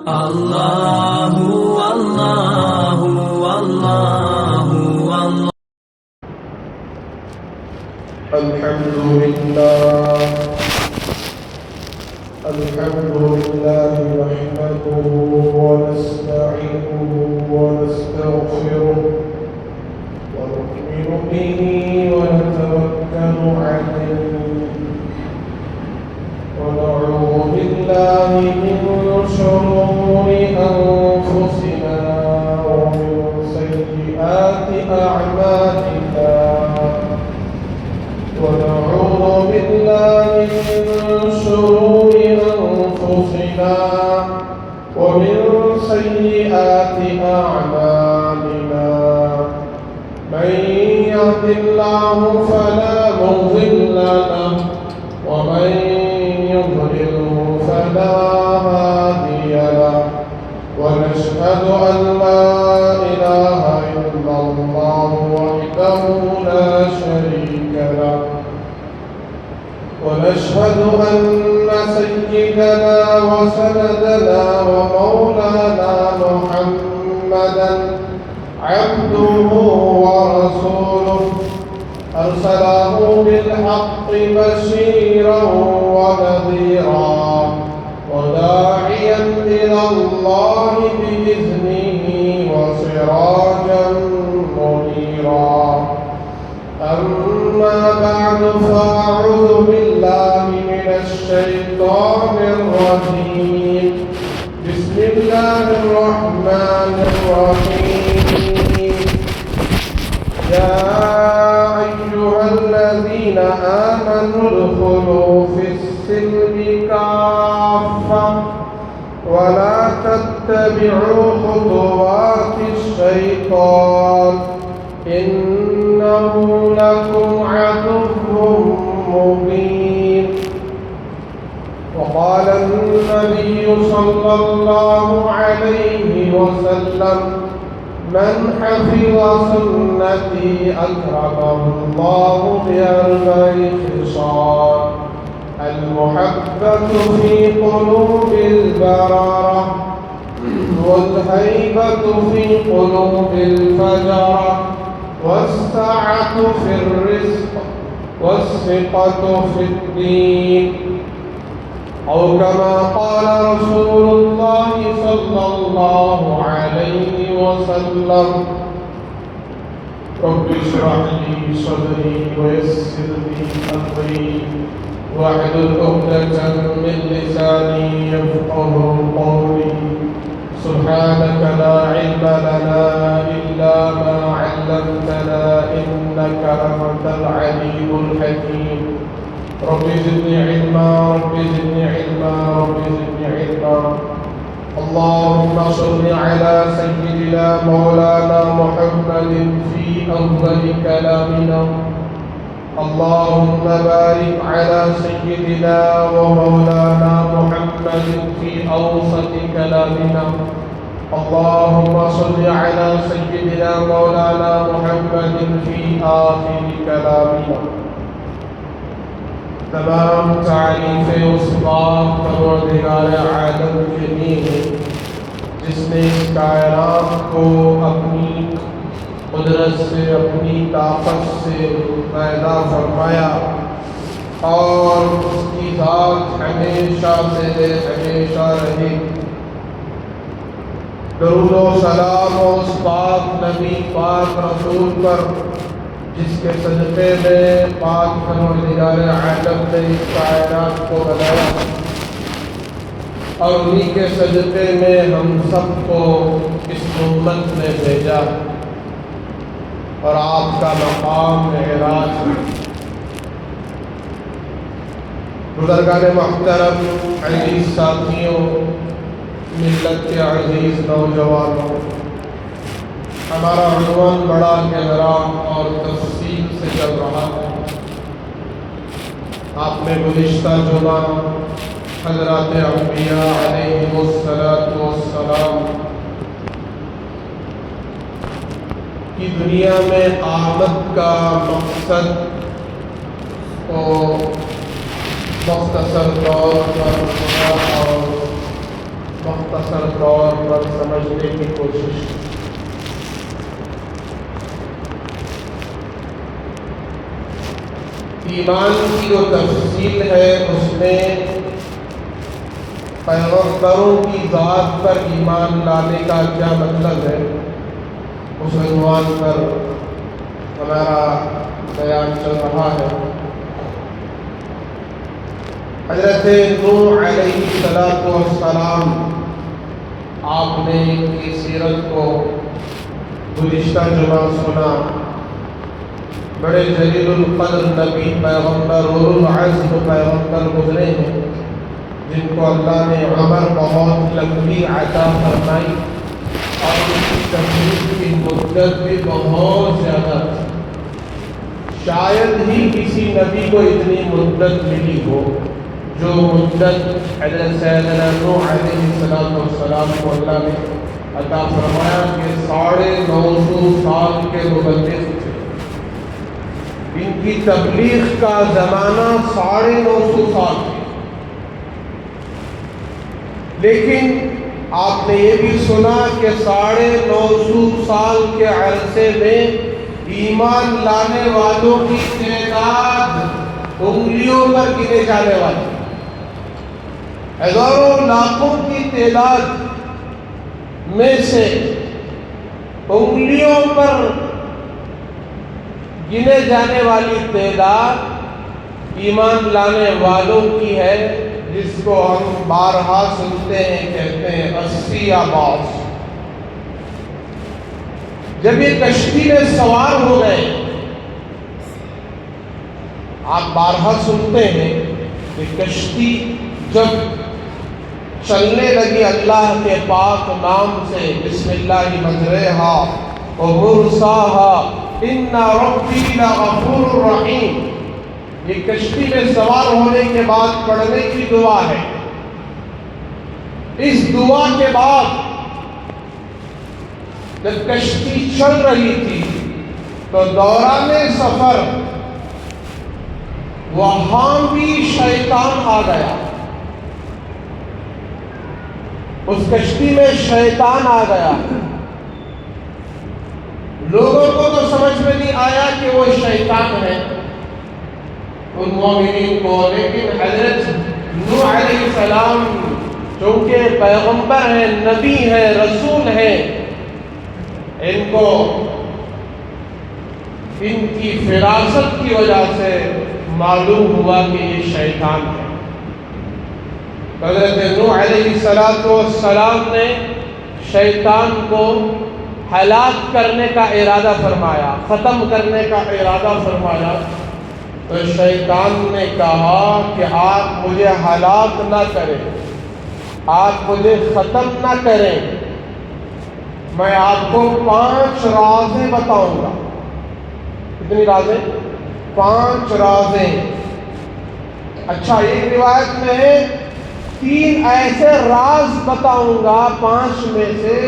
الله والله والله والله. الحمد لله نحمده ونستعينه ونستغفره ونؤمن به ونتوكل عليه ونعوذ بالله من شرور أنفسنا ومن سيئات أعمالنا ونعوذ بالله من شرور أنفسنا ومن سيئات أعمالنا من يهد الله فلا مضل له ومن يضلله فلا هادي له ونشهد أن لا إله إلا الله وحده لا شريك له ونشهد أن سيدنا وسندنا ومولانا محمدا عبده ورسوله أرسله بالحق بشيرا ونذيرا وداعيا إلى الله بإذنه وسراجا منيرا أما بعد فأعوذ بالله من الشيطان الرجيم بسم الله الرحمن الرحيم يا أيها الذين آمنوا ادخلوا في السلم كافة ولا تتبعوا خطوات الشيطان إنه لكم عدو مبين وقال النبي صلى الله عليه وسلم من حفظ سنتي أكرمه الله بأربع خصال المحبة في قلوب البررة والهيبة في قلوب الفجرة والسعة في الرزق والثقة في الدين أو كما قال رسول الله صلى الله عليه وسلم رب اشرح لي صدري ويسر لي أمري واحلل عقدة من لساني يفقهوا قولي سبحانك لا علم لنا إلا ما علمتنا إنك أنت العليم الحكيم رب زدني علما رب زدني علما رب زدني علما اللهم صل على سيدنا مولانا محمد في أفضل كلامنا اللهم بارك على سيدنا ومولانا محمد في أوسط كلامنا اللهم صل على سيدنا مولانا محمد في آخر كلامنا تمام تعریف اسباب پروردگار عالم کے لیے جس نے اس کائنات کو اپنی قدرت سے اپنی طاقت سے پیدا فرمایا اور اس کی ذات ہمیشہ سے ہمیشہ رہے درود و سلام و اس پاک نبی پاک رسول پر جس کے صدقے میں پاک پروردگار عالم نے اس کائنات کو بنایا اور انہی کے صدقے میں ہم سب کو اس امت میں بھیجا اور آپ کا مقام معراج ہے بزرگان محترم عزیز ساتھیوں ملت کے عزیز نوجوانوں ہمارا عنوان بڑا گہرا اور تفصیل سے چل رہا ہے آپ نے گزشتہ جمعہ حضرات انبیاء علیہم السلام کی دنیا میں آمد کا مقصد کو مختصر طور پر اور مختصر طور پر سمجھنے کی کوشش کی۔ ایمان کی جو تفصیل ہے اس میں پیغمبروں کی ذات پر ایمان لانے کا کیا مطلب ہے، اس عنوان پر ہمارا بیان چل رہا ہے۔ حضرت نوح علیہ السلام، آپ نے ان کی سیرت کو گزشتہ جمعہ سنا۔ بڑے جلیل القدر نبی پیغمبر اور العزم پیغمبر گزرے ہیں، جن کو اللہ نے عمر بہت لمبی عطا فرمائی اور ان کی تبلیغ کی مدت بھی بہت زیادہ تھی۔ شاید ہی کسی نبی کو اتنی مدت ملی ہو جو مدت حضرت سیدنا نوح علیہ السلام کو اللہ نے عطا فرمایا کہ 950 سال کے مبلغ تھے۔ ان کی تبلیغ کا زمانہ 950 سال تھے، لیکن آپ نے یہ بھی سنا کہ 950 سال کے عرصے میں ایمان لانے والوں کی تعداد انگلیوں پر گنے جانے والی، ہزاروں لاکھوں کی تعداد میں سے انگلیوں پر گنے جانے والی تعداد ایمان لانے والوں کی ہے، جس کو ہم بارہا سنتے ہیں، کہتے ہیں 80 یا 82۔ جب یہ کشتی میں سوار ہو گئے، آپ بارہا سنتے ہیں کہ کشتی جب چلنے لگی اللہ کے پاک نام سے، بسم اللہ مجریہا و مرساہا ان ربی لغفور رحیم، یہ کشتی میں سوار ہونے کے بعد پڑھنے کی دعا ہے۔ اس دعا کے بعد جب کشتی چل رہی تھی تو دوران سفر وہاں بھی شیطان آ گیا، اس کشتی میں شیطان آ گیا۔ لوگوں کو تو سمجھ میں نہیں آیا کہ وہ شیطان ہے ان مومنین کو، لیکن حضرت نوح علیہ السلام چونکہ پیغمبر ہیں، نبی ہیں، رسول ہیں، ان کو ان کی فراست کی وجہ سے معلوم ہوا کہ یہ شیطان ہے۔ حضرت نوح علیہ السلام نے شیطان کو ہلاک کرنے کا ارادہ فرمایا، ختم کرنے کا ارادہ فرمایا، تو شیطان نے کہا کہ آپ مجھے ہلاک نہ کریں، آپ مجھے ختم نہ کریں، میں آپ کو 5 رازیں بتاؤں گا۔ کتنی رازیں؟ 5 رازیں۔ اچھا، ایک روایت میں ہے 3 ایسے راز بتاؤں گا 5 میں سے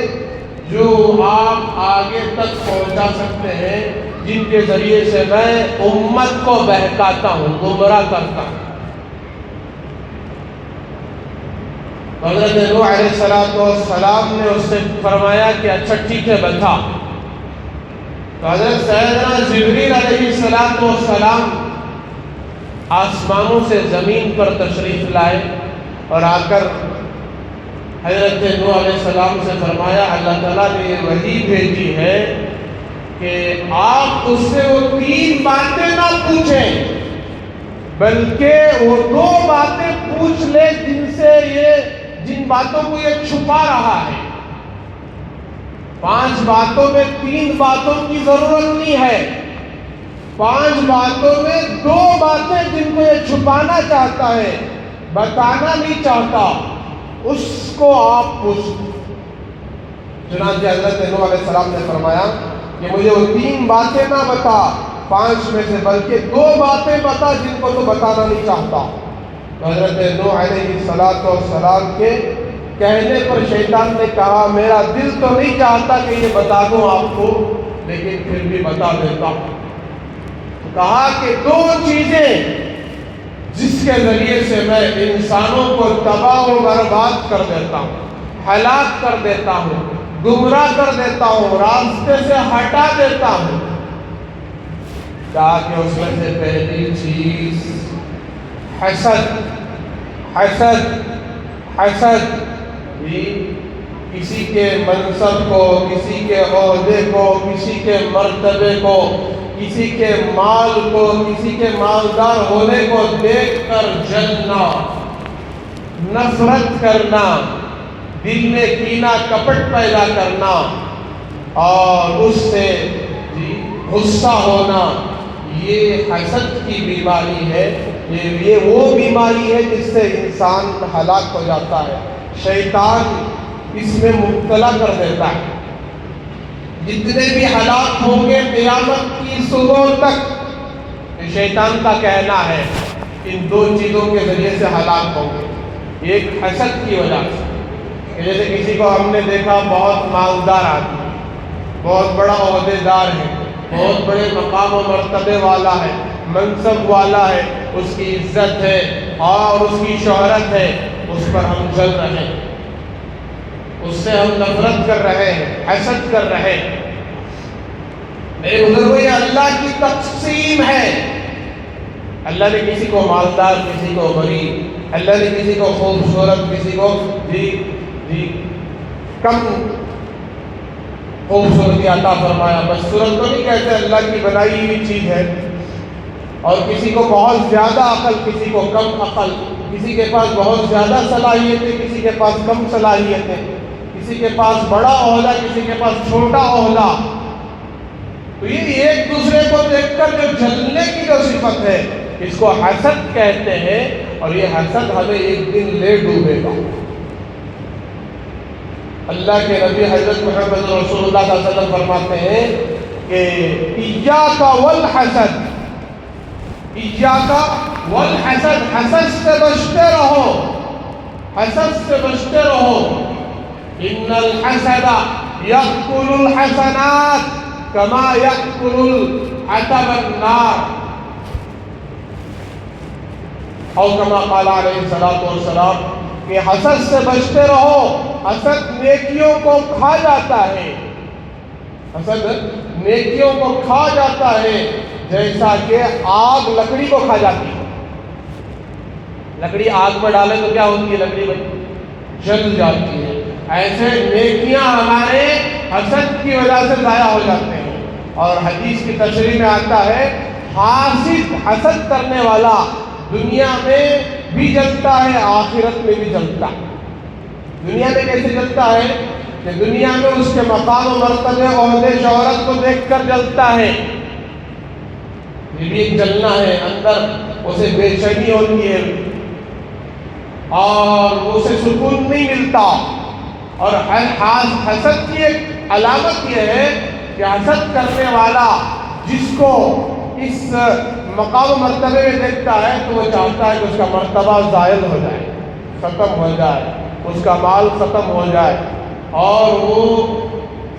جو آپ آگے تک پہنچا سکتے ہیں، جن کے ذریعے سے میں امت کو بہکاتا ہوں، گمراہ کرتا ہوں۔ حضرت نوح علیہ السلام نے اس سے فرمایا کہ اچھا ٹھیک ہے بتا۔ تو حضرت سیدنا جبریل علیہ السلام آسمانوں سے زمین پر تشریف لائے اور آ کر حضرت نوح علیہ السلام سے فرمایا اللہ تعالیٰ نے یہ وحی بھیجی ہے کہ آپ اس سے وہ 3 باتیں نہ پوچھیں، بلکہ وہ 2 باتیں پوچھ لے جن باتوں کو یہ چھپا رہا ہے۔ 5 باتوں میں 3 باتوں کی ضرورت نہیں ہے، 5 باتوں میں 2 باتیں جن کو یہ چھپانا چاہتا ہے، بتانا نہیں چاہتا، اس کو آپ پوچھ۔ چنانچہ حضرت نوح علیہ السلام نے فرمایا کہ مجھے وہ 3 باتیں نہ بتا 5 میں سے، بلکہ 2 باتیں بتا جن کو تو بتانا نہیں چاہتا۔ تو حضرت نوح علیہ السلام کے کہنے پر شیطان نے کہا میرا دل تو نہیں چاہتا کہ یہ بتا دوں آپ کو، لیکن پھر بھی بتا دیتا ہوں۔ کہا کہ 2 چیزیں جس کے ذریعے سے میں انسانوں کو تباہ و برباد کر دیتا ہوں، ہلاک کر دیتا ہوں، گمراہ کر دیتا ہوں، راستے سے ہٹا دیتا ہوں۔ تاکہ اس میں سے پہلی چیز حسد، حسد، حسد، کسی کے منصب کو، کسی کے عہدے کو، کسی کے مرتبے کو، کسی کے مال کو، کسی کے مالدار ہونے کو دیکھ کر جلنا، نفرت کرنا، دل میں کینہ کپٹ پیدا کرنا اور اس سے غصہ ہونا، یہ حسد کی بیماری ہے۔ یہ وہ بیماری ہے جس سے انسان ہلاک ہو جاتا ہے، شیطان اس میں مبتلا کر دیتا ہے۔ جتنے بھی ہلاک ہوں گے قیامت کی صبح تک، شیطان کا کہنا ہے ان دو چیزوں کے ذریعے سے ہلاک ہوں گے۔ ایک حسد کی وجہ سے، جیسے کسی کو ہم نے دیکھا بہت مالدار آدمی، بہت بڑا عہدیدار ہے، بہت بڑے مقام و مرتبے والا ہے، منصب والا ہے، اس کی عزت ہے اور اس کی شہرت ہے، اس پر ہم جل رہے ہیں، اس سے ہم نفرت کر رہے ہیں، حسد کر رہے ہیں۔ میرے بزرگوں، یہ اللہ کی تقسیم ہے۔ اللہ نے کسی کو مالدار، کسی کو غریب، اللہ نے کسی کو خوبصورت، کسی کو کم خوبصورتی عطا فرمایا۔ بس صورت تو نہیں کہتے، اللہ کی بنائی ہوئی چیز ہے۔ اور کسی کو بہت زیادہ عقل، کسی کو کم عقل، کسی کے پاس بہت زیادہ صلاحیتیں، کسی کے پاس کم صلاحیتیں، کسی کے پاس بڑا عہدہ، کسی کے پاس چھوٹا عہدہ۔ تو یہ ایک دوسرے کو دیکھ کر جو جلنے کی جو صفت ہے، اس کو حسد کہتے ہیں، اور یہ حسد ہمیں ایک دن لے ڈوبے گا۔ اللہ کے نبی حضرت محمد رسول اللہ صلی اللہ علیہ وسلم فرماتے ہیں کہ ایاک والحسد، ایاک والحسد، حسد سے بچتے رہو، حسد سے بچتے رہو۔ ان الحسد یأکل الحسنات کما یأکل الحطب النار، اور کما قال علیہ الصلوۃ والسلام کہ حسد سے بچتے رہو، حسد نیکیوں کو کھا جاتا ہے، حسد نیکیوں کو کھا جاتا ہے، جیسا کہ آگ لکڑی کو کھا جاتی ہے۔ لکڑی آگ میں ڈالے تو کیا ہوتی ہے؟ لکڑی میں جل جاتی ہے۔ ایسے نیکیاں ہمارے حسد کی وجہ سے ضائع ہو جاتے ہیں۔ اور حدیث کی تشریح میں آتا ہے، حاسد، حسد کرنے والا دنیا میں بھی جلتا ہے، آخرت میں بھی جلتا ہے۔ دنیا میں کیسے جلتا ہے؟ کہ دنیا میں اس کے مقام و مرتبے، عہدے، شہرت کو دیکھ کر جلتا ہے۔ یہ بھی ایک جلنا ہے، اندر اسے بے چینی ہوتی ہے اور اسے سکون نہیں ملتا۔ اور حسد کی ایک علامت یہ ہے کہ حسد کرنے والا جس کو اس مقام و مرتبے میں دیکھتا ہے تو وہ چاہتا ہے کہ اس کا مرتبہ زائل ہو جائے، ختم ہو جائے، اس کا مال ختم ہو جائے اور وہ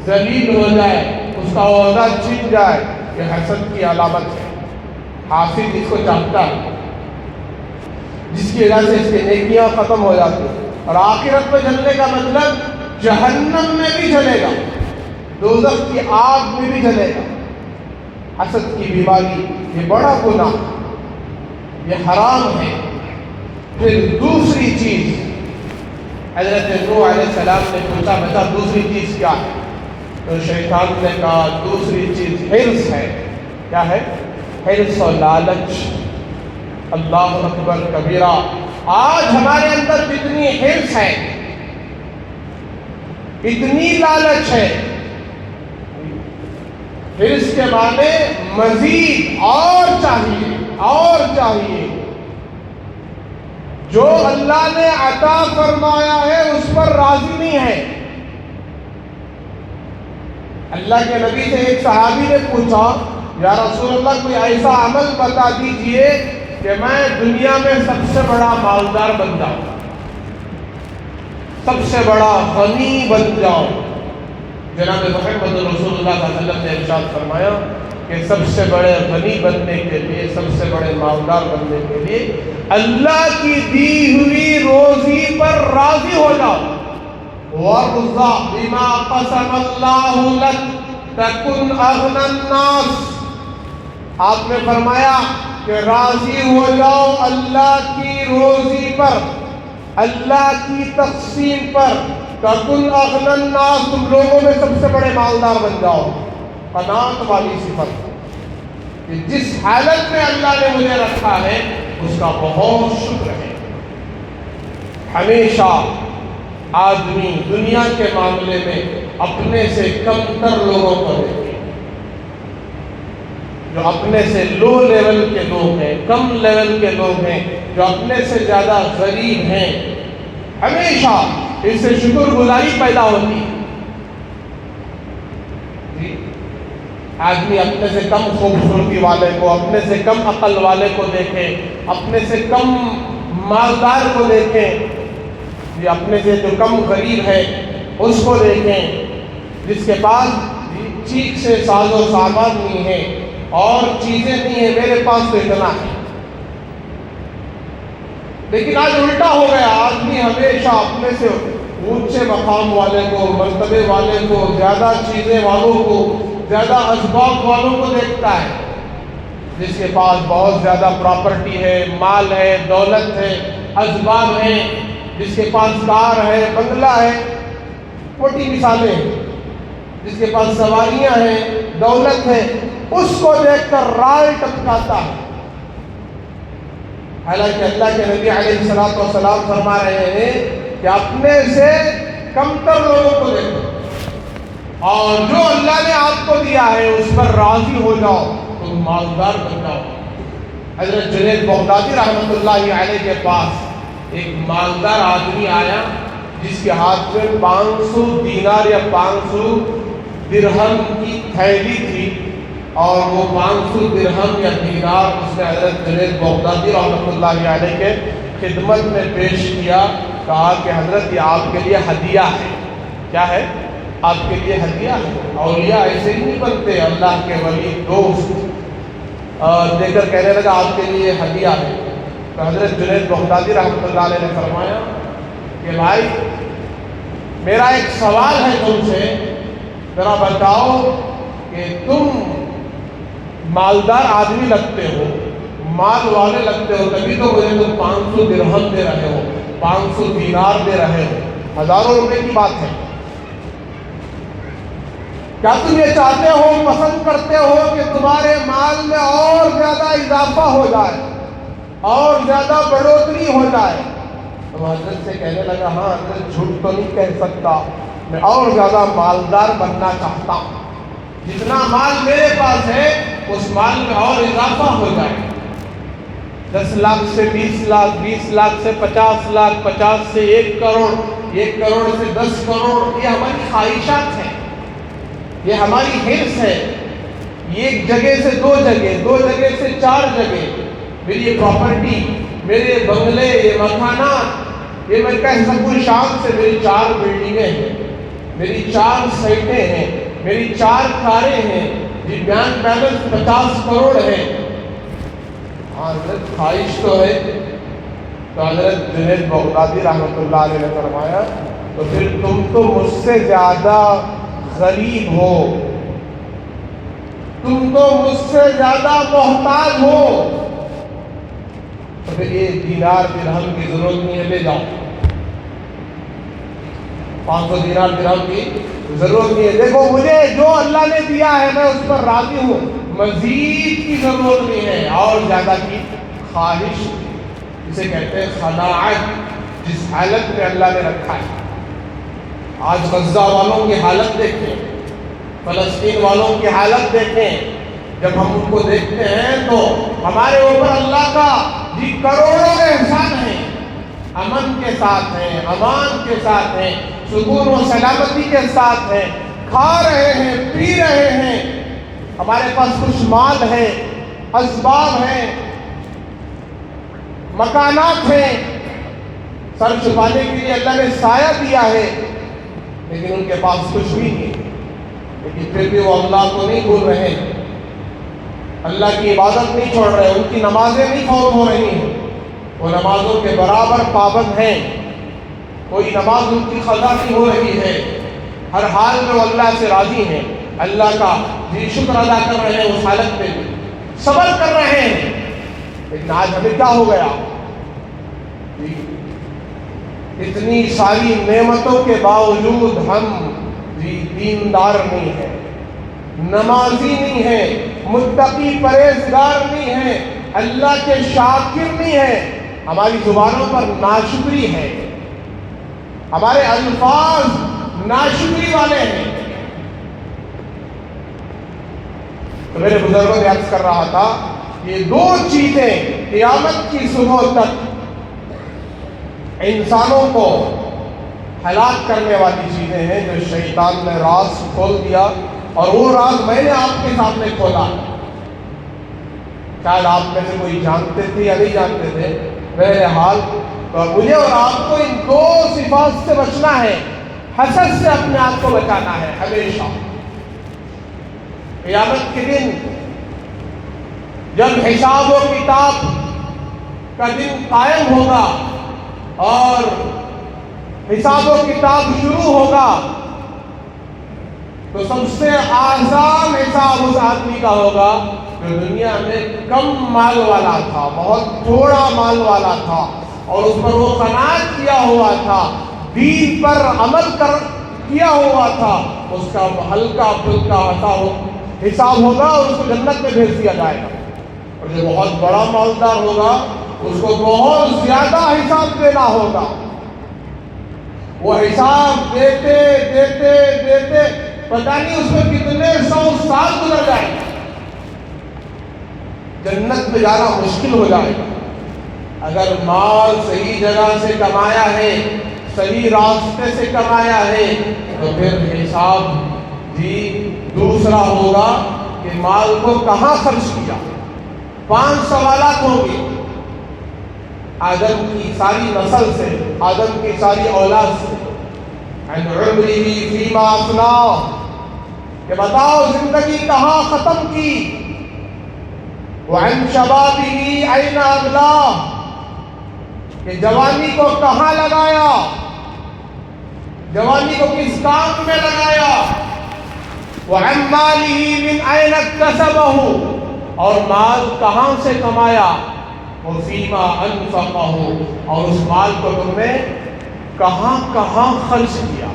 ذلیل ہو جائے، اس کا عہدہ چھن جائے۔ یہ حسد کی علامت ہے۔ حاسد اس کو چاہتا ہے، جس کی وجہ سے اس کی نیکیاں ختم ہو جاتی ہیں۔ اور آخرت میں جلنے کا مطلب جہنم میں بھی جلے گا، دوزخ کی آگ میں بھی جلے گا۔ حسد کی بیماری یہ بڑا گناہ، یہ حرام ہے۔ پھر دوسری چیز، حضرت نوح علیہ السلام نے پوچھا بتا دوسری چیز کیا ہے؟ تو شیطان نے کہا دوسری چیز حرص ہے۔ کیا ہے؟ حرص و لالچ۔ اللہ اکبر کبیرہ۔ آج ہمارے اندر جتنی حرص ہے، اتنی لالچ ہے، حرص کے معنی مزید اور چاہیے، اور چاہیے۔ جو اللہ نے عطا فرمایا ہے اس پر راضی نہیں ہے۔ اللہ کے نبی سے ایک صحابی نے پوچھا، یا رسول اللہ کوئی ایسا عمل بتا دیجئے کہ میں دنیا میں سب سے بڑا مالدار بن جاؤں، سب سے بڑا غنی بن جاؤں۔ جناب محمد رسول اللہ صلی اللہ علیہ وسلم نے ارشاد فرمایا کہ سب سے بڑے غنی بننے کے لیے، سب سے بڑے مالدار بننے کے لیے اللہ کی دی ہوئی روزی پر راضی ہو جاؤ۔ وارض بما قسم اللہ لک تکن اغنى الناس. آپ نے فرمایا کہ راضی ہو جاؤ اللہ کی روزی پر، اللہ کی تقسیم پر. تکن اغنى الناس، تم لوگوں میں سب سے بڑے مالدار بن جاؤ. قناعت والی صفت کہ جس حالت میں اللہ نے مجھے رکھا ہے اس کا بہت شکر ہے. ہمیشہ آدمی دنیا کے معاملے میں اپنے سے کم تر لوگوں کو دیکھے، جو اپنے سے لو لیول کے لوگ ہیں، کم لیول کے لوگ ہیں، جو اپنے سے زیادہ غریب ہیں، ہمیشہ اس سے شکر گزاری پیدا ہوتی ہے. آدمی اپنے سے کم خوبصورتی والے کو، اپنے سے کم عقل والے کو دیکھے، اپنے سے کم مالدار کو دیکھیں، اپنے سے جو کم غریب ہے اس کو دیکھیں، جس کے پاس ٹھیک سے ساز و سامان نہیں ہے اور چیزیں نہیں ہیں، میرے پاس تو اتنا ہے. لیکن آج الٹا ہو گیا، آدمی ہمیشہ اپنے سے اونچے مقام والے کو، مرتبے والے کو، زیادہ چیزیں والوں کو، زیادہ اسباب والوں کو دیکھتا ہے. جس کے پاس بہت زیادہ پراپرٹی ہے، مال ہے، دولت ہے، اسباب ہیں، جس کے پاس کار ہے، بنگلہ ہے، موٹی مثالیں ہیں، جس کے پاس سواریاں ہیں، دولت ہے، اس کو دیکھ کر رائے ٹپکاتا ہے. حالانکہ اللہ کے نبی علیہ السلام فرما رہے ہیں کہ اپنے سے کم تر لوگوں کو دیکھو اور جو اللہ نے آپ کو دیا ہے اس پر راضی ہو جاؤ، تم مالدار بن جاؤ. حضرت جنید بغدادی رحمۃ اللہ علیہ کے پاس ایک مالدار آدمی آیا جس کے ہاتھ میں 500 دینار یا 500 درہم کی تھیلی تھی، اور وہ 500 درہم یا دینار اس نے حضرت جنید بغدادی رحمۃ اللہ علیہ کے خدمت میں پیش کیا. کہا کہ حضرت یہ آپ کے لیے ہدیہ ہے. کیا ہے؟ آپ کے لیے ہدیہ ہے. اولیاء ایسے ہی نہیں بنتے، اللہ کے ولی دوست دے کر کہنے لگا آپ کے لیے ہدیہ ہے. تو حضرت جنید بغدادی رحمۃ اللہ علیہ نے فرمایا کہ بھائی میرا ایک سوال ہے تم سے، ذرا بتاؤ کہ تم مالدار آدمی لگتے ہو، مال والے لگتے ہو، تبھی تو مجھے تم 500 درہم دے رہے ہو، 500 دینار دے رہے ہو، ہزاروں روپے کی بات ہے. کیا تم یہ چاہتے ہو، پسند کرتے ہو کہ تمہارے مال میں اور زیادہ اضافہ ہو جائے اور زیادہ بڑھوتری ہو جائے؟ تو حضرت سے کہنے لگا ہاں حضرت جھوٹ تو نہیں کہہ سکتا، میں اور زیادہ مالدار بننا چاہتا ہوں. جتنا مال میرے پاس ہے اس مال میں اور اضافہ ہو جائے. 10 لاکھ سے 20 لاکھ، 20 لاکھ سے 50 لاکھ، 50 سے 1 کروڑ، 1 کروڑ سے 10 کروڑ. یہ ہماری خواہشات ہیں، یہ ہماری حرص ہے. یہ ایک جگہ سے 2 جگہ، 2 جگہ سے 4 جگہ، میری یہ پراپرٹی، میرے بنگلے، یہ مکانات، یہ میں کہہ سکوں شان سے میری 4 بلڈنگیں ہیں، میری 4 سائٹیں ہیں، میری 4 کاریں ہیں، جی بینک بیلنس 50 کروڑ ہے. حضرت خواہش تو ہے. تو حضرت جنید بغدادی رحمۃ اللہ علیہ نے فرمایا تو پھر تم تو مجھ سے زیادہ غریب ہو، تم تو مجھ سے زیادہ محتاج ہو، تو پھر یہ دینار درہم کی ضرورت نہیں ہے، لے جاؤ. 500 دینار درہم کی ضرورت نہیں ہے. دیکھو مجھے جو اللہ نے دیا ہے میں اس پر راضی ہوں، مزید کی ضرورت نہیں ہے اور زیادہ کی خواہش. اسے کہتے ہیں قناعت، جس حالت میں اللہ نے رکھا ہے. آج غزہ والوں کی حالت دیکھیں، فلسطین والوں کی حالت دیکھیں. جب ہم ان کو دیکھتے ہیں تو ہمارے اوپر اللہ کا جی کروڑوں احسان ہیں. امن کے ساتھ ہیں، امان کے ساتھ ہیں، سکون و سلامتی کے ساتھ ہیں، کھا رہے ہیں، پی رہے ہیں، ہمارے پاس کچھ مال ہے، اسباب ہیں، مکانات ہیں، سر چھپانے کے لیے اللہ نے سایہ دیا ہے، لیکن ان کے پاس کچھ بھی نہیں. لیکن پھر بھی وہ اللہ کو نہیں بھول رہے، اللہ کی عبادت نہیں چھوڑ رہے، ان کی نمازیں نہیں فوت ہو رہی ہیں، وہ نمازوں کے برابر پابند ہیں. کوئی نماز ان کی قضا نہیں ہو رہی ہے، ہر حال میں وہ اللہ سے راضی ہیں، اللہ کا شکر ادا کر رہے ہیں، اس حالت میں بھی صبر کر رہے ہیں۔ لیکن آج ہمیں کیا ہو گیا؟ اتنی ساری نعمتوں کے باوجود ہم دیندار نہیں ہیں، نمازی نہیں ہیں، متقی پرہیزگار نہیں ہیں، اللہ کے شاکر نہیں ہیں، ہماری زبانوں پر ناشکری ہے، ہمارے الفاظ ناشکری والے ہیں۔ تو میرے بزرگوں نے عرض کر رہا تھا، یہ دو چیزیں قیامت کی صبح تک انسانوں کو ہلاک کرنے والی چیزیں ہیں، جو شیطان نے راز کھول دیا، اور وہ راز میں نے آپ کے سامنے کھولا۔ شاید آپ میں سے کوئی جانتے تھے یا نہیں جانتے تھے، بہرحال تو مجھے اور آپ کو ان دو صفات سے بچنا ہے، حسد سے اپنے آپ کو بچانا ہے ہمیشہ۔ قیامت کے دن جب حساب و کتاب کا دن قائم ہوگا اور حساب و کتاب شروع ہوگا، تو سب سے آسان حساب اس آدمی کا ہوگا جو دنیا میں کم مال والا تھا، بہت تھوڑا مال والا تھا، اور اس پر وہ قناعت کیا ہوا تھا، دین پر عمل کیا ہوا تھا، اس کا ہلکا پھلکا حساب ہوگا اور اس کو جنت میں بھیج دیا جائے گا۔ اور جو بہت بڑا مالدار ہوگا اس کو بہت زیادہ حساب دینا ہوگا۔ وہ حساب دیتے دیتے دیتے پتہ نہیں اس میں کتنے 100 سال گزر جائے گا، جنت میں جانا مشکل ہو جائے گا۔ اگر مال صحیح جگہ سے کمایا ہے، صحیح راستے سے کمایا ہے، تو پھر حساب دوسرا ہوگا کہ مال کو کہاں خرچ کیا۔ 5 سوالات ہوں گے آدم کی ساری نسل سے، آدم کی ساری اولاد سے، عن عمرہ فیما افناہ، کہ بتاؤ زندگی کہاں ختم کی، وعن شبابہ این ابلاہ، کہ جوانی کو کہاں لگایا، جوانی کو کس کام میں لگایا، وعن مالہ من این اکتسبہ، اور مال کہاں سے کمایا، وفیما انفقہ، اور اس مال کو تم نے کہاں کہاں خرچ کیا،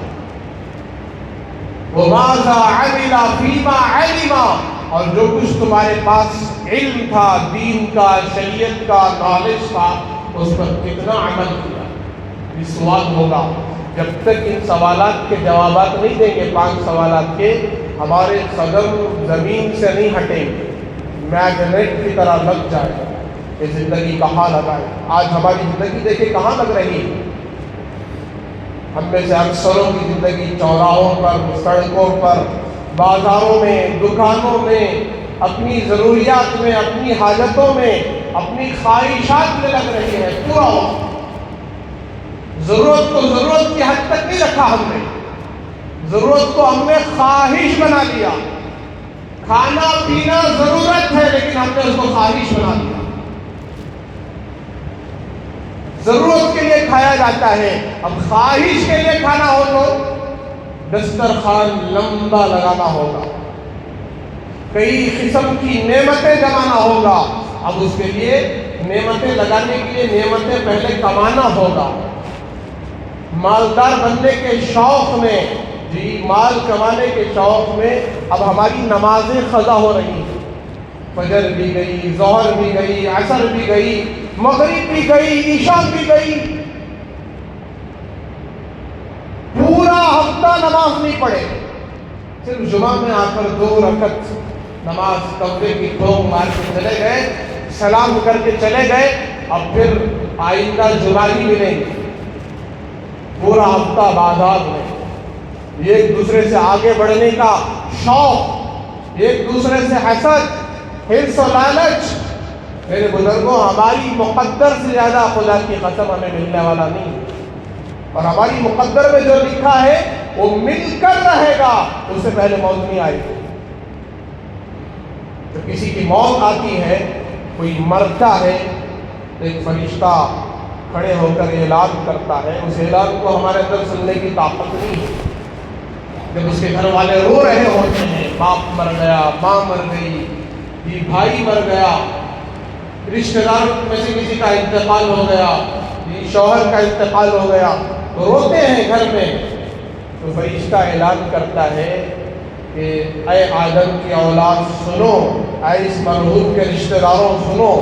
وماذا عمل فیما علم، اور جو کچھ تمہارے پاس علم تھا، دین کا، شریعت کا، نالج تھا، اس پر کتنا عمل کیا۔ یہ سوال ہوگا۔ جب تک ان سوالات کے جوابات نہیں دیں گے، 5 سوالات کے، ہمارے قدم زمین سے نہیں ہٹیں گے، میگنیٹ کی طرح لگ جائے گا کہ زندگی کہاں لگائے۔ آج ہماری زندگی دیکھیں کہاں لگ رہی ہے۔ ہم میں سے اکثروں کی زندگی چوراہوں پر، سڑکوں پر، بازاروں میں، دکانوں میں، اپنی ضروریات میں، اپنی حاجتوں میں، اپنی خواہشات میں لگ رہی ہے پورا وقت۔ ضرورت کو ضرورت کی حد تک نہیں رکھا ہم نے، ضرورت کو ہم نے خواہش بنا لیا۔ کھانا پینا ضرورت ہے لیکن ہم نے اس کو خواہش بنا دیا۔ ضرورت کے لیے کھایا جاتا ہے، اب خواہش کے لیے کھانا ہو تو دسترخوان لمبا لگانا ہوگا، کئی قسم کی نعمتیں جمانا ہوگا۔ اب اس کے لیے نعمتیں لگانے کے لیے نعمتیں پہلے کمانا ہوگا۔ مالدار بننے کے شوق میں، مال کمانے کے شوق میں اب ہماری نمازیں قضا ہو رہی ہیں۔ فجر بھی گئی، ظہر بھی گئی، عصر بھی گئی، مغرب بھی گئی، عشاء بھی گئی، پورا ہفتہ نماز نہیں پڑھے، صرف جمعہ میں آ کر 2 رکعت نماز کمرے کی ٹھوک مار کے چلے گئے، سلام کر کے چلے گئے، اب پھر آئندہ جمعہ ہی ملیں گے۔ پورا ہفتہ بازار میں ایک دوسرے سے آگے بڑھنے کا شوق، ایک دوسرے سے حسد، حرص و لالچ۔ میرے بزرگوں، ہماری مقدر سے زیادہ خدا کی قسم ہمیں ملنے والا نہیں ہے، اور ہماری مقدر میں جو لکھا ہے وہ مل کر رہے گا، اس سے پہلے موت نہیں آئے گی۔ تو کسی کی موت آتی ہے، کوئی مرتا ہے، تو ایک فرشتہ کھڑے ہو کر اعلان کرتا ہے، اس اعلان کو ہمارے اندر سننے کی طاقت نہیں ہے۔ جب اس کے گھر والے رو رہے ہوتے ہیں، باپ مر گیا، ماں مر گئی، یہ بھائی مر گیا، رشتہ دار میں سے کسی کا انتقال ہو گیا، یہ شوہر کا انتقال ہو گیا، تو روتے ہیں گھر میں، تو فرشتہ اعلان کرتا ہے کہ اے آدم کی اولاد سنو، اے اس مرحوم کے رشتہ داروں سنو،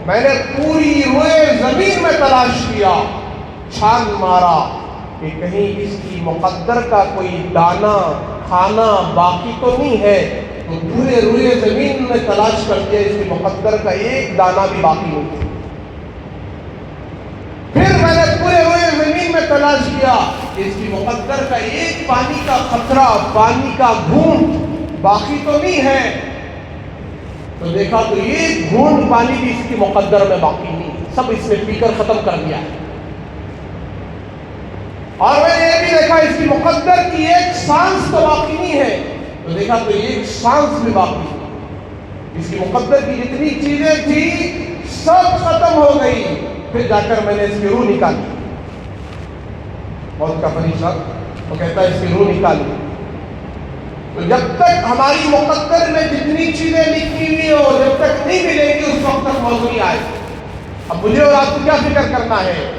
میں نے پوری روئے زمین میں تلاش کیا، چھان مارا کہ کہیں اس کی مقدر کا کوئی دانہ کھانا باقی تو نہیں ہے، تو پورے روئے زمین میں تلاش کر دیا، اس کی مقدر کا ایک دانہ بھی باقی نہیں تھا۔ پھر میں نے پورے روئے زمین میں تلاش کیا کہ اس کی مقدر کا ایک پانی کا قطرہ، پانی کا گھونٹ باقی تو نہیں ہے، تو دیکھا تو ایک گھونٹ پانی بھی اس کی مقدر میں باقی نہیں، سب اس نے پی کر ختم کر دیا ہے۔ اور میں نے یہ بھی دیکھا اس کی مقدر کی ایک سانس تو باقی نہیں ہے، تو دیکھا تو ایک سانس بھی باقی نہیں، اس کی مقدر کی جتنی چیزیں تھی سب ختم ہو گئی۔ پھر جا کر میں نے اس کی روح نکالی، موت کا فرشتہ وہ کہتا ہے اس کی روح نکالی۔ تو جب تک ہماری مقدر میں جتنی چیزیں لکھی ہوئی ہو، جب تک نہیں ملے گی اس وقت تک موت نہیں آئے۔ اب مجھے اور آپ کو کیا فکر کرنا ہے؟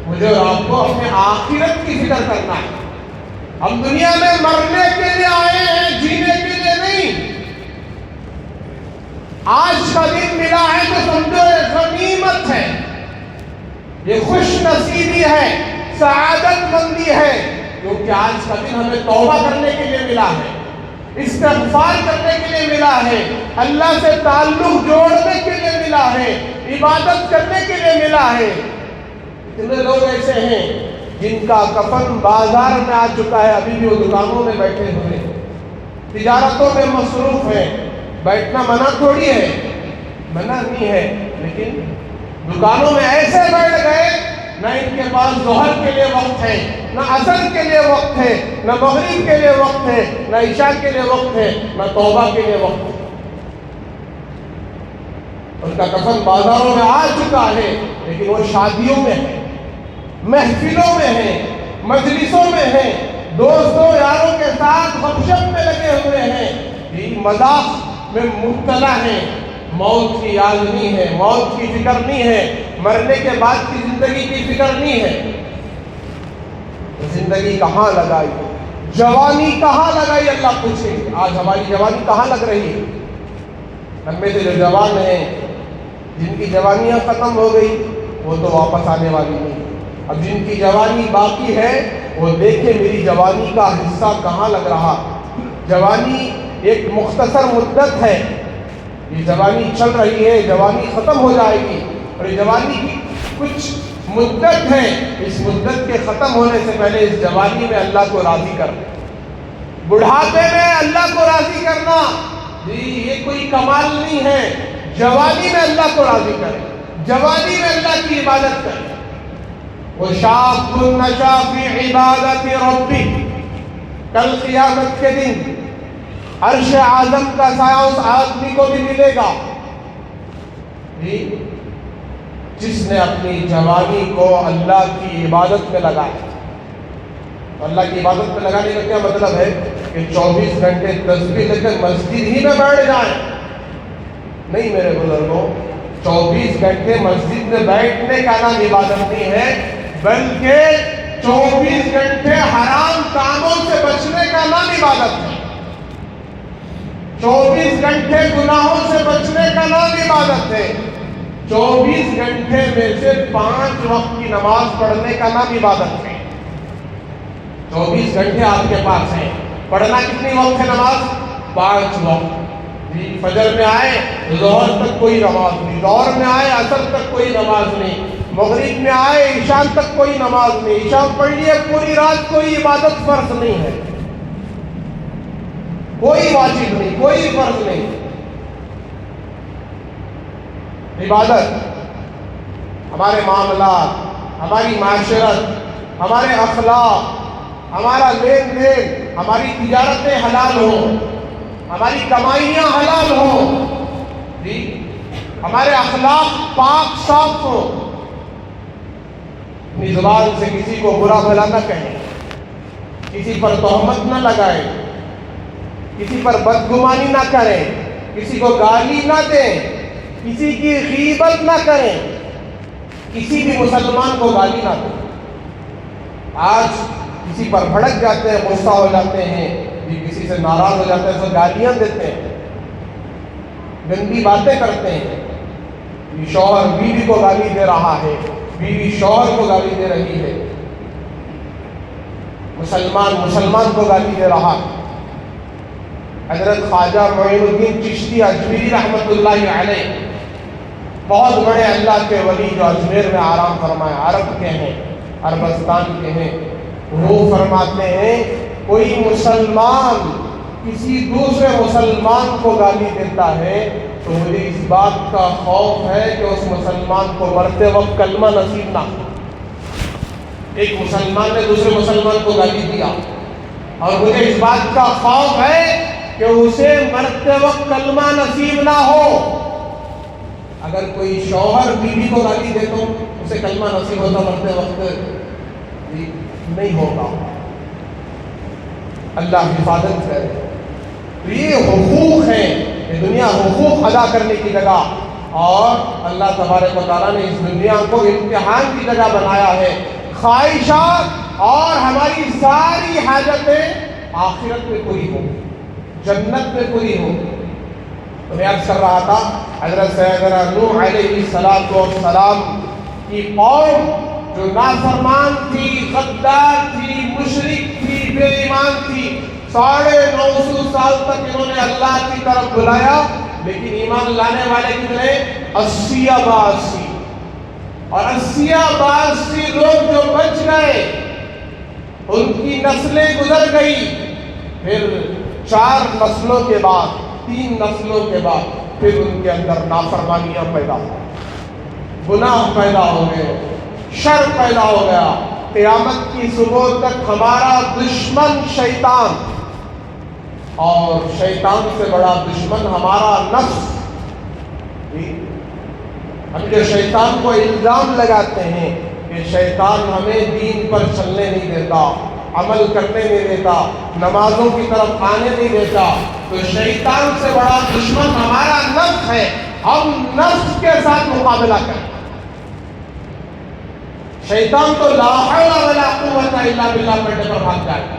مجھے اور آپ کو اپنے آخرت کی فکر کرنا ہے۔ ہم دنیا میں مرنے کے لیے آئے ہیں، جینے کے لیے نہیں۔ آج کا دن ملا ہے تو سمجھو یہ غنیمت ہے، یہ خوش نصیبی ہے، سعادت مندی ہے، کیونکہ آج کا دن ہمیں توبہ کرنے کے لیے ملا ہے، استغفار کرنے کے لیے ملا ہے، اللہ سے تعلق جوڑنے کے لیے ملا ہے، عبادت کرنے کے لیے ملا ہے۔ اتنے لوگ ایسے ہیں جن کا کفن بازار میں آ چکا ہے، ابھی بھی وہ دکانوں میں بیٹھے ہوئے ہیں، تجارتوں میں مصروف ہیں۔ بیٹھنا منع تھوڑی ہے، منع نہیں ہے، لیکن دکانوں میں ایسے بیٹھ گئے، نہ ان کے پاس ظہر کے لیے وقت ہے، نہ عصر کے لیے وقت ہے، نہ مغرب کے لیے وقت ہے، نہ عشاء کے لیے وقت ہے، نہ توبہ کے لیے وقت ہے۔ ان کا کفن بازاروں میں آ چکا ہے، لیکن وہ شادیوں میں ہے، محفلوں میں ہیں، مجلسوں میں ہیں، دوستوں یاروں کے ساتھ غم شپ میں لگے ہوئے ہیں، یہ مذاق میں مبتلا ہیں، موت کی یاد نہیں ہے، موت کی فکر نہیں ہے، مرنے کے بعد کی زندگی کی فکر نہیں ہے۔ زندگی کہاں لگائی، جوانی کہاں لگائی، اللہ پوچھے آج ہماری جوانی کہاں لگ رہی ہے؟ ہم میں سے جو جوان ہیں، جن کی جوانیاں ختم ہو گئی، وہ تو واپس آنے والی نہیں۔ اب جن کی جوانی باقی ہے وہ دیکھیں میری جوانی کا حصہ کہاں لگ رہا۔ جوانی ایک مختصر مدت ہے، یہ جوانی چل رہی ہے، جوانی ختم ہو جائے گی، اور یہ جوانی کی کچھ مدت ہے، اس مدت کے ختم ہونے سے پہلے اس جوانی میں اللہ کو راضی کرنا، بڑھاپے میں اللہ کو راضی کرنا، یہ کوئی کمال نہیں ہے۔ جوانی میں اللہ کو راضی کرے، جوانی میں اللہ کی عبادت کرے۔ وَشَابٌ نَشَأَ فِي عِبَادَةِ رَبِّهِ، کل قیامت کے دن عرش اعظم کا سایہ اس آدمی کو بھی ملے گا جس نے اپنی جوانی کو اللہ کی عبادت میں لگایا۔ اللہ کی عبادت میں لگانے کا کیا مطلب ہے کہ 24 گھنٹے تسبیح لے کر مسجد ہی میں بیٹھ جائیں؟ نہیں میرے بزرگوں، 24 گھنٹے مسجد میں بیٹھنے کا نام عبادت نہیں ہے، بلکہ 24 گھنٹے حرام کاموں سے بچنے کا نام عبادت ہے۔ 24 گھنٹے گناہوں سے بچنے کا نام عبادت ہے۔ 24 گھنٹے میں سے 5 وقت کی نماز پڑھنے کا نام عبادت ہے۔ 24 گھنٹے آپ کے پاس ہیں، پڑھنا کتنی وقت ہے نماز؟ 5 وقت۔ فجر میں آئے ظہر تک کوئی نماز نہیں، ظہر میں آئے عصر تک کوئی نماز نہیں، مغرب میں آئے عشاء تک کوئی نماز نہیں، عشاء پڑھ لیے پوری رات کوئی عبادت فرض نہیں ہے، کوئی واجب نہیں، کوئی فرض نہیں۔ عبادت ہمارے معاملات، ہماری معاشرت، ہمارے اخلاق، ہمارا لین دین، ہماری تجارتیں حلال ہوں، ہماری کمائیاں حلال ہوں، ہمارے اخلاق پاک صاف ہوں، اپنی زبان سے کسی کو برا بھلا نہ کہیں، کسی پر تہمت نہ لگائیں، کسی پر بدگمانی نہ کریں، کسی کو گالی نہ دیں، کسی کی غیبت نہ کریں، کسی بھی مسلمان کو گالی نہ دیں۔ آج کسی پر بھڑک جاتے ہیں، غصہ ہو جاتے ہیں، کسی سے ناراض ہو جاتے ہیں تو گالیاں دیتے ہیں، گندی باتیں کرتے ہیں۔ شوہر بیوی کو گالی دے رہا ہے، بیوی شوہر کو گالی دے رہی ہے، مسلمان کو گالی دے رہا ہے۔ حضرت خواجہ معین الدین چشتی اجمیری رحمۃ اللہ علیہ، بہت بڑے اللہ کے ولی جو اجمیر میں آرام فرمائے، عرب کے ہیں، عربستان کے ہیں، وہ فرماتے ہیں کوئی مسلمان کسی دوسرے مسلمان کو گالی دیتا ہے تو مجھے اس بات کا خوف ہے کہ اس مسلمان کو مرتے وقت کلمہ نصیب نہ ہو۔ ایک مسلمان نے دوسرے مسلمان کو گالی دیا اور مجھے اس بات کا خوف ہے کہ اسے مرتے وقت کلمہ نصیب نہ ہو۔ اگر کوئی شوہر بیوی کو گالی دے تو اسے کلمہ نصیب ہوتا، مرتے وقت نہیں ہوگا۔ اللہ حفاظت کرے۔ تو یہ حقوق ہیں، یہ دنیا حقوق ادا کرنے کی جگہ، اور اللہ تبارک و تعالیٰ نے اس دنیا کو امتحان کی جگہ بنایا ہے۔ خواہشات اور ہماری ساری حاجتیں آخرت میں پوری ہوں، جنت میں پوری ہوں۔ تو میں عرض کر رہا تھا حضرت سیدنا نوح علیہ السلام کی قوم جو نافرمان تھی، غدار تھی، مشرک تھی، بے ایمان تھی، 950 سال تک انہوں نے اللہ کی طرف بلایا، لیکن ایمان لانے والے کتنے؟ 80 با 80، اور 80 با 80 لوگ جو بچ گئے ان کی نسلیں گزر گئی، پھر 4 نسلوں کے بعد، 3 نسلوں کے بعد پھر ان کے اندر نافرمانیاں پیدا ہو گئی، گناہ پیدا ہو گئے، شر پیدا ہو گیا۔ قیامت کی صبح تک ہمارا دشمن شیطان، اور شیطان سے بڑا دشمن ہمارا نفس۔ ہم جو شیطان کو الزام لگاتے ہیں کہ شیطان ہمیں دین پر چلنے نہیں دیتا، عمل کرنے نہیں دیتا، نمازوں کی طرف آنے نہیں دیتا، تو شیطان سے بڑا دشمن ہمارا نفس ہے۔ ہم نفس کے ساتھ مقابلہ کریں۔ شیطان تو لا حول ولا قوت الا باللہ پڑھنے پر بھاگ جائے گا،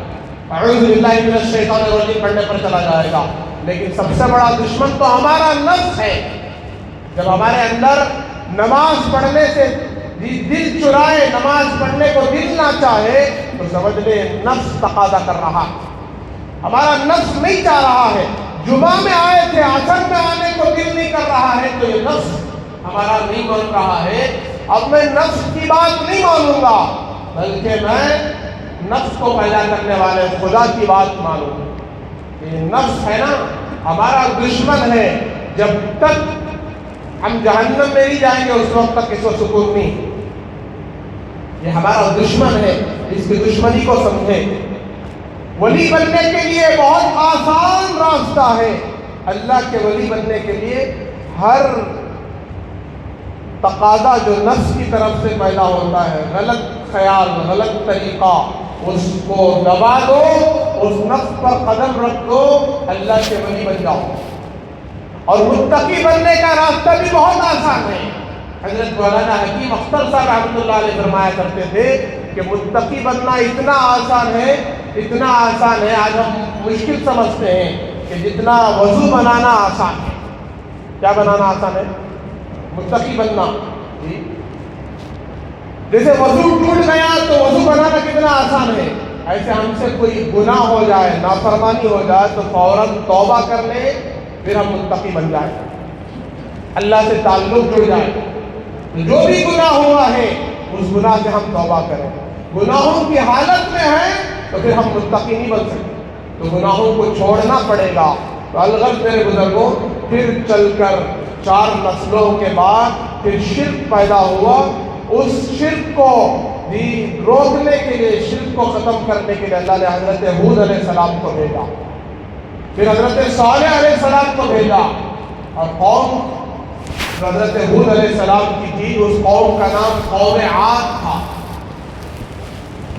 اعوذ باللہ من الشیطان الرجیم پڑھنے پر چلا جائے گا، لیکن سب سے بڑا دشمن تو ہمارا نفس ہے۔ جب ہمارے اندر نماز پڑھنے سے دل چرائے، نماز پڑھنے کو دل نہ چاہے، تو سمجھ لے نفس تقاضا کر رہا ہے، ہمارا نفس نہیں چاہ رہا ہے۔ جمعہ میں آئے تھے، عصر میں آنے کو دل نہیں کر رہا ہے، تو یہ نفس ہمارا نہیں مان رہا ہے۔ اب میں نفس کی بات نہیں مانوں گا، بلکہ میں نفس کو پیدا کرنے والے خدا کی بات مانوں گا۔ یہ نفس ہے نا، ہمارا دشمن ہے۔ جب تک ہم جہنم میں نہیں جائیں گے اس وقت تک اس کو سکون نہیں۔ یہ ہمارا دشمن ہے، اس کی دشمنی کو سمجھے۔ ولی بننے کے لیے بہت آسان راستہ ہے۔ اللہ کے ولی بننے کے لیے ہر تقاضا جو نفس کی طرف سے پیدا ہوتا ہے، غلط خیال، غلط طریقہ، اس کو دبا دو، اس نفس پر قدم رکھ دو، اللہ کے ولی بن جاؤ۔ اور متقی بننے کا راستہ بھی بہت آسان ہے۔ حضرت مولانا حکیم اختر صاحب رحمۃ اللہ علیہ فرمایا کرتے تھے کہ متقی بننا اتنا آسان ہے، اتنا آسان ہے، آج ہم مشکل سمجھتے ہیں کہ جتنا وضو بنانا آسان ہے۔ کیا بنانا آسان ہے؟ متقی بننا۔ جیسے وضو ٹوٹ گیا تو وضو بنانا کتنا آسان ہے، ایسے ہم سے کوئی گناہ ہو جائے، نافرمانی ہو جائے تو فوراً توبہ کر لے، پھر ہم متقی بن جائیں، اللہ سے تعلق جڑ جائے۔ جو بھی گناہ ہوا ہے اس گناہ سے ہم توبہ کریں۔ گناہوں کی حالت میں ہیں تو پھر ہم متقی نہیں بن سکتے، تو گناہوں کو چھوڑنا پڑے گا۔ تو الغرض میرے بزرگوں، پھر چل کر 4 نسلوں کے بعد پھر شرک پیدا ہوا۔ اس شرک کو بھی روکنے کے لیے، شرک کو ختم کرنے کے لیے اللہ نے حضرت ہود علیہ السلام کو بھیجا، پھر حضرت صالح علیہ السلام کو بھیجا، اور قوم جو حضرت ہود علیہ السلام کی تھی، اس قوم کا نام قوم عاد تھا۔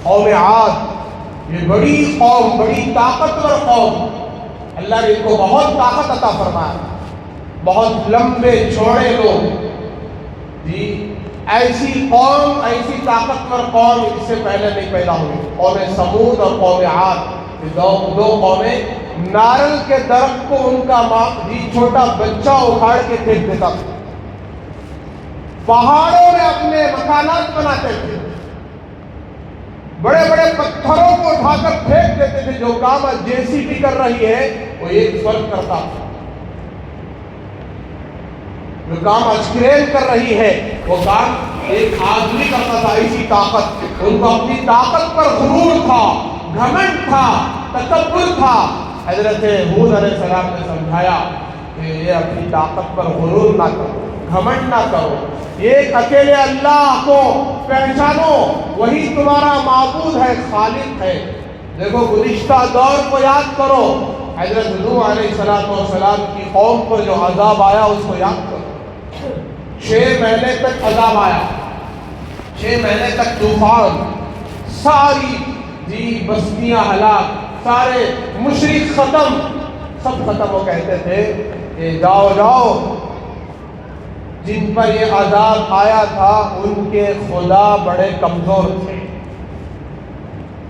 قوم عاد، یہ بڑی قوم، بڑی طاقتور قوم، اللہ نے ان کو بہت طاقت عطا فرمایا، بہت لمبے چوڑے لوگ جی، ایسی قوم، ایسی طاقتور قوم اس سے پہلے نہیں پیدا ہوئی۔ قوم سمود اور قوم عاد، دو قومیں، نارل کے درخت کو ان کا جی چھوٹا بچہ اکھاڑ کے پھینک دیتا تھا، پہاڑوں میں اپنے مکانات بناتے تھے، بڑے بڑے پتھروں کو اٹھا کر پھینک دیتے تھے، جو کام آج JCB کر رہی ہے وہ ایک فرد کرتا تھا، جو کام آج کرین کر رہی ہے وہ کام ایک آدمی کرتا تھا۔ ایسی طاقت، ان کو اپنی طاقت پر غرور تھا، گھمنڈ تھا، تکبر تھا۔ حضرت ہود علیہ السلام نے سمجھایا کہ یہ اپنی طاقت پر غرور نہ کرو، گھمنڈ نہ کرو، ایک اکیلے اللہ کو پہچانو، وہی تمہارا معبود ہے، خالق ہے۔ دیکھو گزشتہ دور کو یاد کرو، حضرت نوح علیہ السلام کی قوم پر جو عذاب آیا اس کو یاد کرو۔ 6 مہینے تک عذاب آیا، 6 مہینے تک طوفان، ساری جی بستیاں ہلاک، سارے مشرک ختم، سب ختم۔ وہ کہتے تھے کہ جاؤ جاؤ، جن پر یہ عذاب آیا تھا ان کے خدا بڑے کمزور تھے،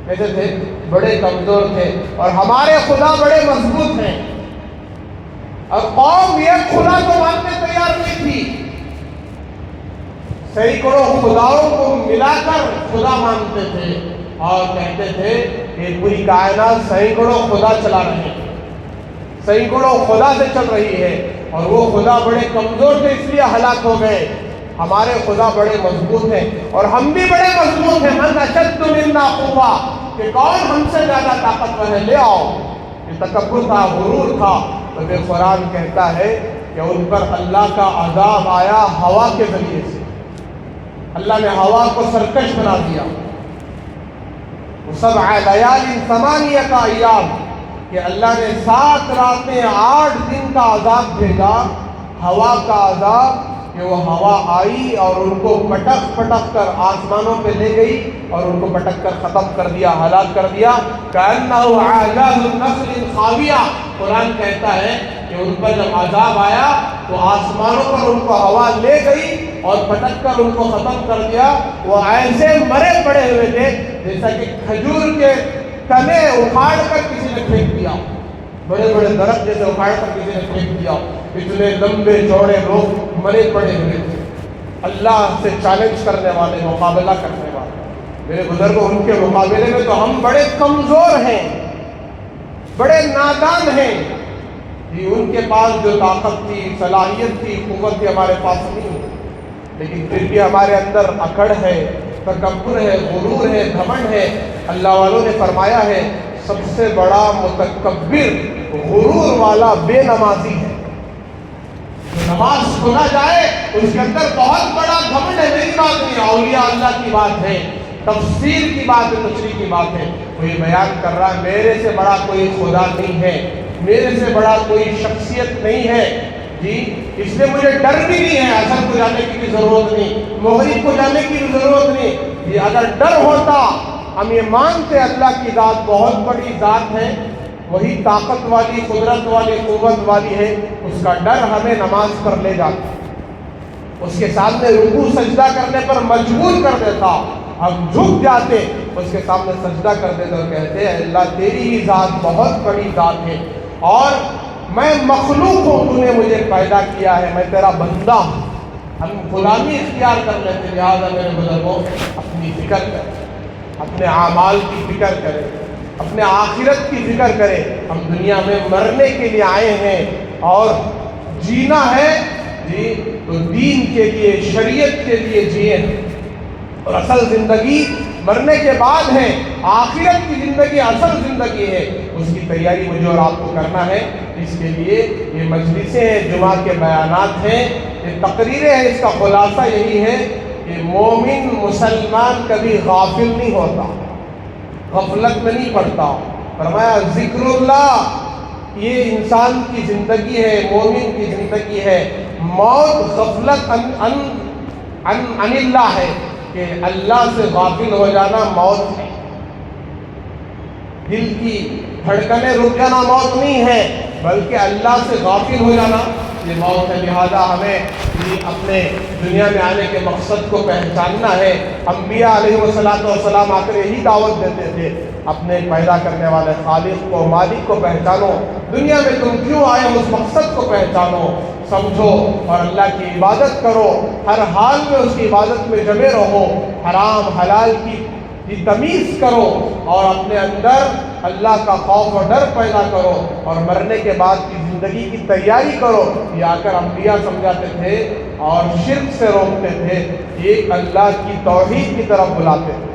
کہتے تھے بڑے کمزور تھے، اور ہمارے خدا بڑے مضبوط ہیں۔ اور قوم یہ خدا کو ماننے تیار نہیں تھی، سینکڑوں خداؤں کو ملا کر خدا مانتے تھے، اور کہتے تھے کہ پوری کائنات سینکڑوں خدا چلا رہے ہیں، سینکڑوں خدا سے چل رہی ہے، اور وہ خدا بڑے کمزور تھے اس لیے ہلاک ہو گئے، ہمارے خدا بڑے مضبوط ہیں، اور ہم بھی بڑے مضبوط ہیں۔ من اشد منا قوہ، کہ کون ہم سے زیادہ طاقتور ہے، لے آؤ۔ یہ تکبر تھا، غرور تھا۔ تو پھر قرآن کہتا ہے کہ ان پر اللہ کا عذاب آیا ہوا کے ذریعے سے، اللہ نے ہوا کو سرکش بنا دیا۔ سبع لیال ثمانیۃ ایام، کہ اللہ نے 7 راتیں 8 دن کا عذاب بھیجا، ہوا کا عذاب، کہ وہ ہوا آئی اور ان کو پٹک پٹک کر آسمانوں پہ لے گئی، اور ان کو پٹک کر ختم کر دیا، ہلاک کر دیا۔ کأنہ اعجاز نخل خاویہ، قرآن کہتا ہے کہ ان پر جب عذاب آیا تو آسمانوں پر ان کو ہوا لے گئی اور پٹک کر ان کو ختم کر دیا۔ وہ ایسے مرے پڑے ہوئے تھے جیسا کہ کھجور کے تنے اکھاڑ کر کسی نے پھینک دیا، بڑے بڑے درخت جیسے اکھاڑ کر کسی نے پھینک دیا، اتنے لمبے چوڑے لوگ مرے پڑے ہوئے تھے، اللہ سے چیلنج کرنے والے، مقابلہ کرنے والے۔ میرے بزرگوں، ان کے مقابلے میں تو ہم بڑے کمزور ہیں، بڑے نادان ہیں جی۔ ان کے پاس جو طاقت تھی، صلاحیت تھی، قوت تھی، ہمارے پاس نہیں ہے، لیکن پھر بھی ہمارے اندر اکڑ ہے، تکبر ہے، غرور ہے، گھمنڈ ہے۔ اللہ والوں نے فرمایا ہے سب سے بڑا متکبر غرور والا بے نمازی ہے۔ جو نماز سنا جائے اس کے اندر بہت بڑا گھمنڈ ہے، میری بات نہیں، اولیاء اللہ کی بات ہے، تفسیر کی بات ہے، تشریح کی بات ہے۔ وہ یہ بیان کر رہا ہے میرے سے بڑا کوئی خدا نہیں ہے، میرے سے بڑا کوئی شخصیت نہیں ہے جی، اس لیے مجھے ڈر بھی نہیں ہے، اثر کو جانے کی بھی ضرورت نہیں، مغرب کو جانے کی بھی ضرورت نہیں جی۔ اگر ڈر ہوتا، ہم یہ مانتے اللہ کی ذات بہت بڑی ذات ہے، وہی طاقت والی، قدرت والی، قوت والی ہے، اس کا ڈر ہمیں نماز پر لے جاتا، اس کے سامنے رکوع سجدہ کرنے پر مجبور کر دیتا، ہم جھک جاتے، اس کے سامنے سجدہ کر دیتے اور کہتے ہیں اللہ تیری ہی ذات بہت بڑی ذات ہے، اور میں مخلوق ہوں، تو نے مجھے پیدا کیا ہے، میں تیرا بندہ ہوں۔ ہم غلامی اختیار کر لیتے، لہٰذا میرے بزرگوں اپنی فکر کریں، اپنے اعمال کی فکر کریں، اپنے آخرت کی فکر کریں۔ ہم دنیا میں مرنے کے لیے آئے ہیں اور جینا ہے جی، تو دین کے لیے، شریعت کے لیے جئیں، اور اصل زندگی مرنے کے بعد ہے، آخرت کی زندگی اصل زندگی ہے، اس کی تیاری مجھے اور آپ کو کرنا ہے۔ اس کے لیے یہ مجلسیں ہیں، جمعہ کے بیانات ہیں، یہ تقریریں ہیں، اس کا خلاصہ یہی ہے کہ مومن مسلمان کبھی غافل نہیں ہوتا، غفلت میں نہیں پڑتا۔ فرمایا ذکر اللہ یہ انسان کی زندگی ہے، مومن کی زندگی ہے، موت غفلت عن اللہ ہے، کہ اللہ سے غافل ہو جانا موت ہے۔ دل کی دھڑکنیں رک جانا موت نہیں ہے، بلکہ اللہ سے غافل ہو جانا یہ موت ہے۔ لہذا ہمیں اپنے دنیا میں آنے کے مقصد کو پہچاننا ہے۔ انبیاء علیہ والسلام آ کر یہی دعوت دیتے تھے، اپنے پیدا کرنے والے خالق کو، مالک کو پہچانو، دنیا میں تم کیوں آئے ہو اس مقصد کو پہچانو، سمجھو اور اللہ کی عبادت کرو، ہر حال میں اس کی عبادت میں جمے رہو، حرام حلال کی تمیز کرو اور اپنے اندر اللہ کا خوف اور ڈر پیدا کرو اور مرنے کے بعد کی زندگی کی تیاری کرو۔ یہ آ کر انبیاء سمجھاتے تھے اور شرک سے روکتے تھے، ایک اللہ کی توحید کی طرف بلاتے تھے۔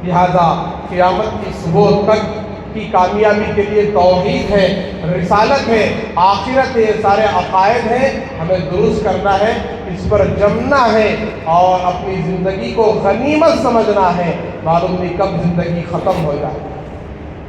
لہذا قیامت کی صبح تک کی کامیابی کے لیے توحید ہے، رسالت ہے، آخرت ہے، یہ سارے عقائد ہیں، ہمیں درست کرنا ہے، اس پر جمنا ہے اور اپنی زندگی کو غنیمت سمجھنا ہے۔ معلوم نہیں کب زندگی ختم ہو جائے،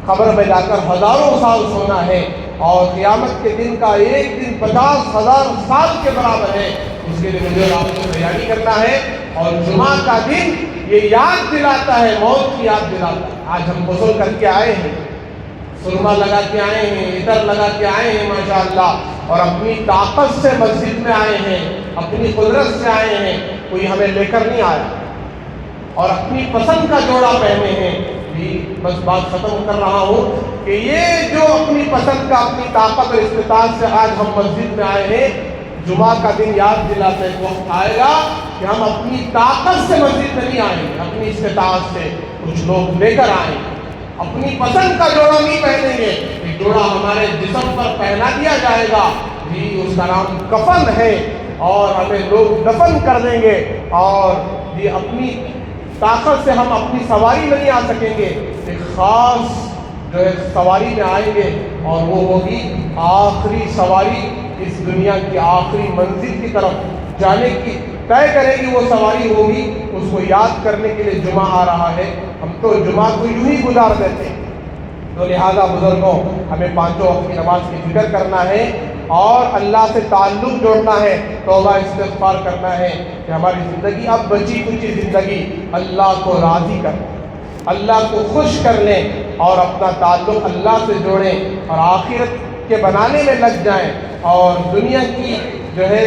قبر میں جا کر ہزاروں سال سونا ہے اور قیامت کے دن کا ایک دن 50,000 سال کے برابر ہے۔ اس کے لیے مجھے اور آپ کو تیاری کرنا ہے اور جمعہ کا دن یہ یاد دلاتا ہے، موت کی یاد دلاتا ہے۔ آج ہم غسل کر کے آئے ہیں، سرما لگا کے آئے ہیں، عطر لگا کے آئے ہیں ماشاءاللہ، اور اپنی طاقت سے مسجد میں آئے ہیں، اپنی قدرت سے آئے ہیں، کوئی ہمیں لے کر نہیں آیا، اور اپنی پسند کا جوڑا پہنے ہیں۔ بس بات ختم کر رہا ہوں کہ یہ جو اپنی پسند کا، اپنی طاقت اور استطاعت سے آج ہم مسجد میں آئے ہیں، جمعہ کا دن یاد دلاتے ایک وقت آئے گا کہ ہم اپنی طاقت سے مسجد میں نہیں آئیں گے، اپنی استطاعت سے کچھ لوگ لے کر آئیں گے، اپنی پسند کا جوڑا نہیں پہنیں گے، ایک جوڑا ہمارے جسم پر پہنا دیا جائے گا، اس کا نام کفن ہے، اور ہمیں لوگ دفن کر دیں گے، اور اپنی طاقت سے ہم اپنی سواری میں نہیں آ سکیں گے، ایک خاص جو ہے سواری میں آئیں گے، اور وہ ہوگی آخری سواری، اس دنیا کی آخری منزل کی طرف جانے کی طے کرے گی وہ سواری ہوگی۔ اس کو یاد کرنے کے لیے جمعہ آ رہا ہے، ہم تو جمعہ کو یوں ہی گزار دیتے ہیں۔ تو لہذا بزرگوں، ہمیں پانچوں وقت کی نماز کی فکر کرنا ہے اور اللہ سے تعلق جوڑنا ہے، توبہ استغفار کرنا ہے کہ ہماری زندگی، اب بچی کچی زندگی، اللہ کو راضی کر، اللہ کو خوش کر لیں اور اپنا تعلق اللہ سے جوڑیں اور آخرت کے بنانے میں لگ جائیں، اور دنیا کی جو ہے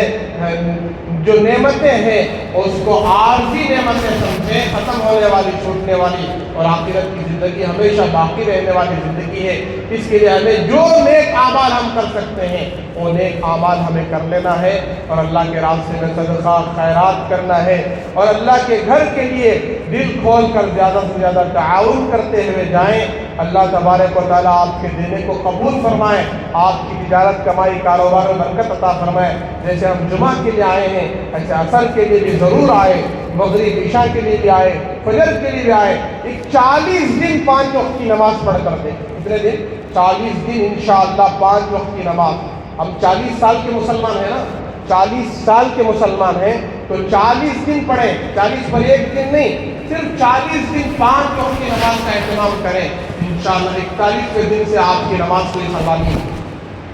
جو نعمتیں ہیں اس کو عارضی نعمتیں سمجھیں، ختم ہونے والی، چھوٹنے والی، اور آخرت کی زندگی ہمیشہ باقی رہنے والی زندگی ہے۔ اس کے لیے ہمیں جو نیک اعمال ہم کر سکتے ہیں وہ نیک اعمال ہمیں کر لینا ہے، اور اللہ کے راستے میں صدقہ خیرات کرنا ہے، اور اللہ کے گھر کے لیے دل کھول کر زیادہ سے زیادہ تعاون کرتے ہوئے جائیں۔ اللہ تبارک و تعالیٰ آپ کے دینے کو قبول فرمائے، آپ کی تجارت، کمائی، کاروبار میں برکت عطا فرمائے۔ جیسے ہم جمعہ کے لیے آئے ہیں، ایسے عصر کے لیے بھی ضرور آئے، مغرب عشاء کے لیے بھی آئے، فجر کے لیے بھی آئے۔ ایک 40 دن 5 وقت کی نماز پڑھ کر دیں۔ کتنے دن؟ 40 دن انشاءاللہ 5 وقت کی نماز۔ ہم 40 سال کے مسلمان ہیں نا، 40 سال کے مسلمان ہیں، تو 40 دن پڑھیں، 40 پر ایک دن نہیں، صرف 40 دن 5 وقت کی نماز کا اہتمام کریں۔ انشاءاللہ 41ویں دن سے آپ کی نماز کوئی خطا نہیں،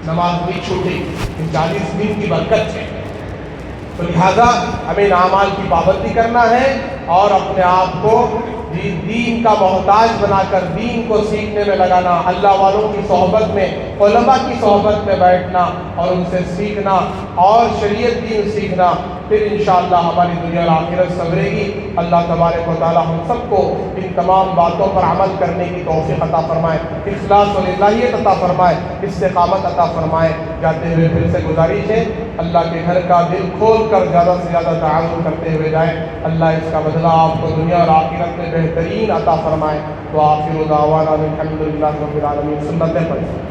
نماز نہیں چھوٹے، 40 دن کی برکت ہے۔ تو لہذا ہمیں ان اعمال کی پابندی کرنا ہے اور اپنے آپ کو دین کا محتاج بنا کر دین کو سیکھنے میں لگانا، اللہ والوں کی صحبت میں، علماء کی صحبت میں بیٹھنا اور ان سے سیکھنا اور شریعت دین سیکھنا، پھر انشاءاللہ ہماری دنیا اور آخرت سنورے گی۔ اللہ تبارک و تعالی ہم سب کو ان تمام باتوں پر عمل کرنے کی توفیق عطا فرمائے، اخلاص و للہیت عطا فرمائے، استقامت عطا فرمائے۔ جاتے ہوئے پھر سے گزارش ہے، اللہ کے گھر کا دل کھول کر زیادہ سے زیادہ تعاون کرتے ہوئے جائیں، اللہ اس کا بدلہ آپ کو دنیا اور آخرت میں بہترین عطا فرمائے۔ وآخر دعوانا الحمدللہ رب العالمین۔ سنتیں پڑھیں۔